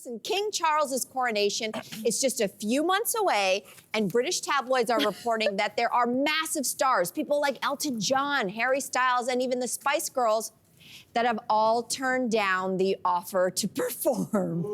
Listen, King Charles's coronation is just a few months away, and British tabloids are reporting that there are massive stars, people like Elton John, Harry Styles, and even the Spice Girls, that have all turned down the offer to perform.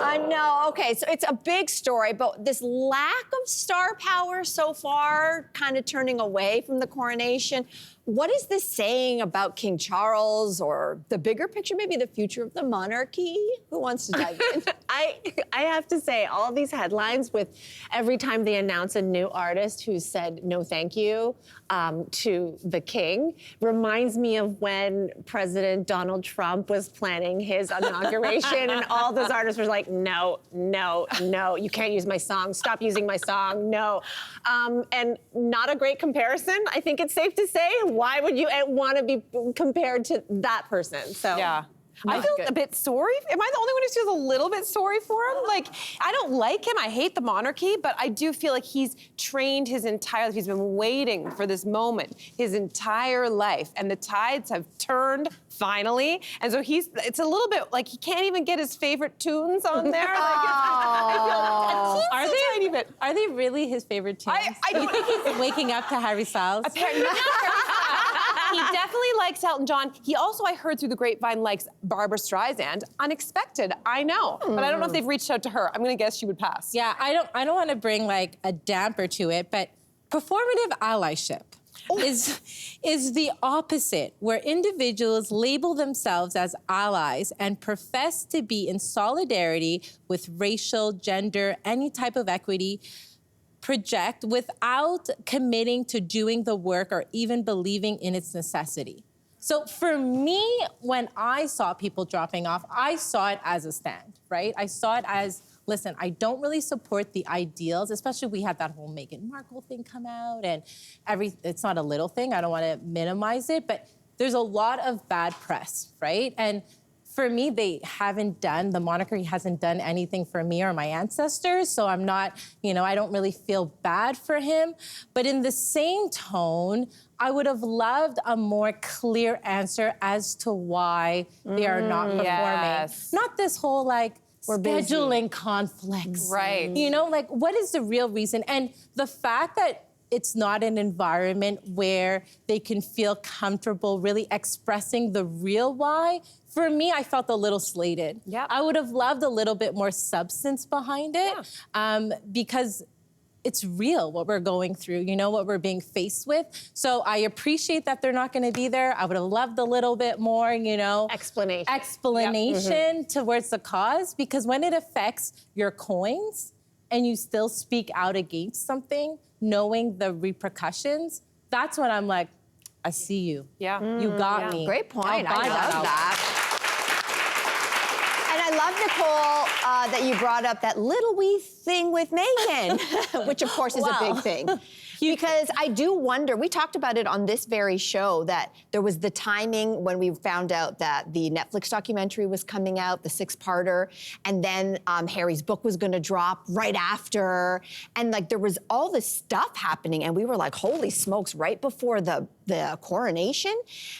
I know, okay, so it's a big story, but this lack of star power so far, kind of turning away from the coronation, what is this saying about King Charles or the bigger picture, maybe the future of the monarchy? Who wants to dive in? I have to say, all these headlines with every time they announce a new artist who said no thank you to the king reminds me of when President Donald Trump was planning his inauguration and all those artists were like, no, no, no, you can't use my song, stop using my song, no. And not a great comparison, I think it's safe to say. Why would you want to be compared to that person? So yeah. I feel a bit sorry. Am I the only one who feels a little bit sorry for him? Like, I don't like him. I hate the monarchy, but I do feel like he's trained his entire life. He's been waiting for this moment his entire life, and the tides have turned finally. And so it's a little bit like he can't even get his favorite tunes on there. Are they really his favorite tunes? Do you think he's waking up to Harry Styles? Apparently not Harry Styles. He definitely likes Elton John. He also, I heard through the grapevine, likes Barbara Streisand. Unexpected, I know. But I don't know if they've reached out to her. I'm gonna guess she would pass. Yeah, I don't want to bring like a damper to it, but performative allyship is the opposite, where individuals label themselves as allies and profess to be in solidarity with racial, gender, any type of equity, project without committing to doing the work or even believing in its necessity. So for me, when I saw people dropping off, I saw it as a stand, right? I saw it as, listen, I don't really support the ideals, especially we had that whole Meghan Markle thing come out and it's not a little thing, I don't wanna minimize it, but there's a lot of bad press, right? And for me, the monarchy hasn't done anything for me or my ancestors, so I'm not, I don't really feel bad for him. But in the same tone, I would have loved a more clear answer as to why they are not performing. Yes. Not this whole, scheduling conflicts. Right. What is the real reason? And the fact that it's not an environment where they can feel comfortable really expressing the real why. For me, I felt a little slated. Yep. I would have loved a little bit more substance behind it because it's real what we're going through, what we're being faced with. So I appreciate that they're not gonna be there. I would have loved a little bit more, explanation towards the cause, because when it affects your coins and you still speak out against something, knowing the repercussions, that's when I'm like, I see you. Yeah. You got me. Great point. I love that. And I love, Nicole, that you brought up that little wee thing with Meghan, which of course is a big thing. Because I do wonder, we talked about it on this very show, that there was the timing when we found out that the Netflix documentary was coming out, the 6-parter, and then Harry's book was gonna drop right after. And there was all this stuff happening, and we were like, holy smokes, right before the coronation.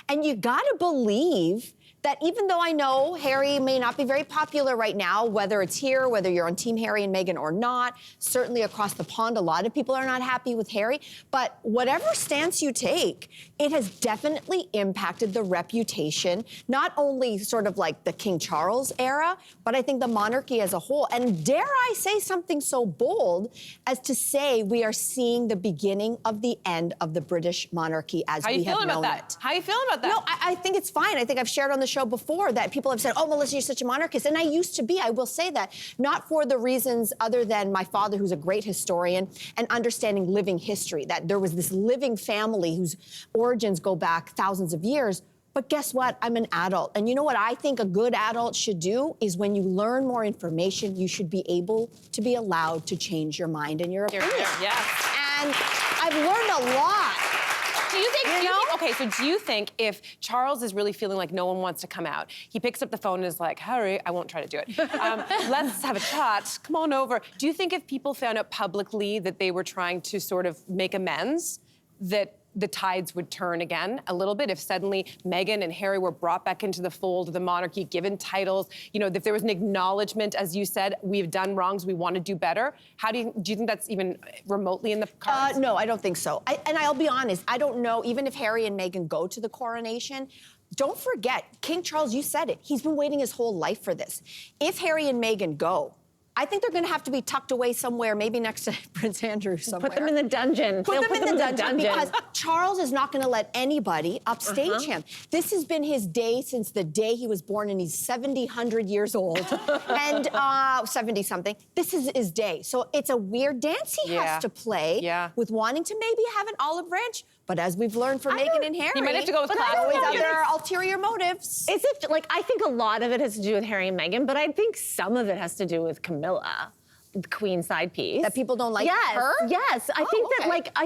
And you gotta believe that even though I know Harry may not be very popular right now, whether it's here, whether you're on Team Harry and Meghan or not, certainly across the pond, a lot of people are not happy with Harry, but whatever stance you take, it has definitely impacted the reputation, not only sort of like the King Charles era, but I think the monarchy as a whole. And dare I say something so bold as to say we are seeing the beginning of the end of the British monarchy as we have known it. How you feeling about that? No, I think it's fine. I think I've shared on the show before that people have said, oh, Melissa, you're such a monarchist. And I used to be, I will say that, not for the reasons other than my father, who's a great historian, and understanding living history, that there was this living family whose origins go back thousands of years. But guess what? I'm an adult. And you know what I think a good adult should do is when you learn more information, you should be able to be allowed to change your mind and your opinion. Yes. And I've learned a lot. Do you think, do you think if Charles is really feeling like no one wants to come out, he picks up the phone and is like, Harry, I won't try to do it. Let's have a chat, come on over. Do you think if people found out publicly that they were trying to sort of make amends, that the tides would turn again a little bit if suddenly Meghan and Harry were brought back into the fold of the monarchy, given titles, you know, if there was an acknowledgement, as you said, we've done wrongs, we want to do better. How do you think that's even remotely in the cards? No, I don't think so. And I'll be honest, I don't know, even if Harry and Meghan go to the coronation, don't forget, King Charles, you said it, he's been waiting his whole life for this. If Harry and Meghan go, I think they're going to have to be tucked away somewhere, maybe next to Prince Andrew somewhere. Put them in the dungeon. Put them in the dungeon because Charles is not going to let anybody upstage him. This has been his day since the day he was born, and he's 100 years old, and 70-something. This is his day. So it's a weird dance he has to play with wanting to maybe have an olive branch. But as we've learned from Meghan and Harry, he might have to go with always other ulterior motives. Is it, like, I think a lot of it has to do with Harry and Meghan, but I think some of it has to do with Camilla, the queen side piece. That people don't like her? Yes. I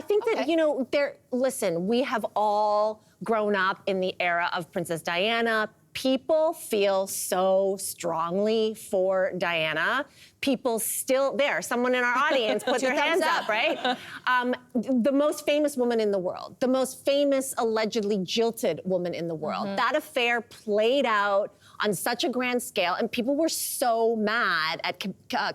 think that, you know, listen, we have all grown up in the era of Princess Diana. People feel so strongly for Diana. People still, someone in our audience put their hands up, right? The most famous woman in the world, the most famous allegedly jilted woman in the world. That affair played out on such a grand scale, and people were so mad at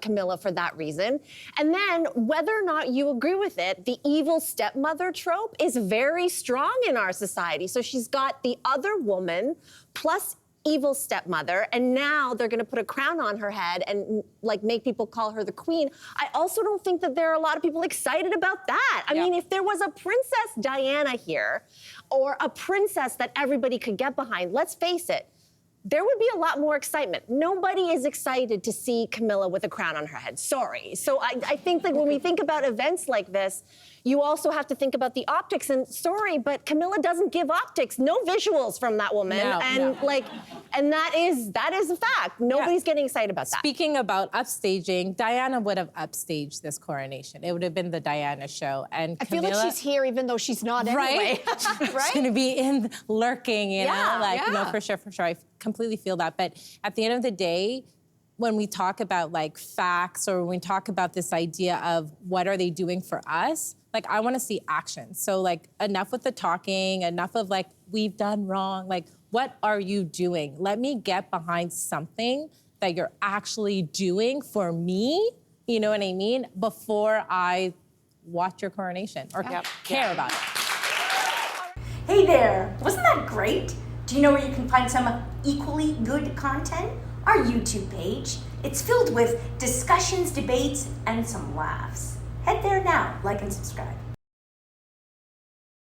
Camilla for that reason. And then, whether or not you agree with it, the evil stepmother trope is very strong in our society. So she's got the other woman plus evil stepmother, and now they're going to put a crown on her head and like make people call her the queen. I also don't think that there are a lot of people excited about that. I mean, if there was a Princess Diana here, or a princess that everybody could get behind, let's face it, there would be a lot more excitement. Nobody is excited to see Camilla with a crown on her head. Sorry. So I think that when we think about events like this, you also have to think about the optics. And sorry, but Camilla doesn't give optics. No visuals from that woman. And that is a fact. Nobody's getting excited about that. Speaking about upstaging, Diana would have upstaged this coronation. It would have been the Diana show. And I feel like she's here even though she's not anyway. She's gonna be lurking, you know? You know, for sure. I completely feel that. But at the end of the day, when we talk about like facts, or when we talk about this idea of what are they doing for us, like I want to see action. So like enough with the talking, enough of like we've done wrong. Like what are you doing? Let me get behind something that you're actually doing for me. You know what I mean? Before I watch your coronation or care about it. Hey there, wasn't that great? Do you know where you can find some equally good content? Our YouTube page. It's filled with discussions, debates, and some laughs. Head there now, like and subscribe.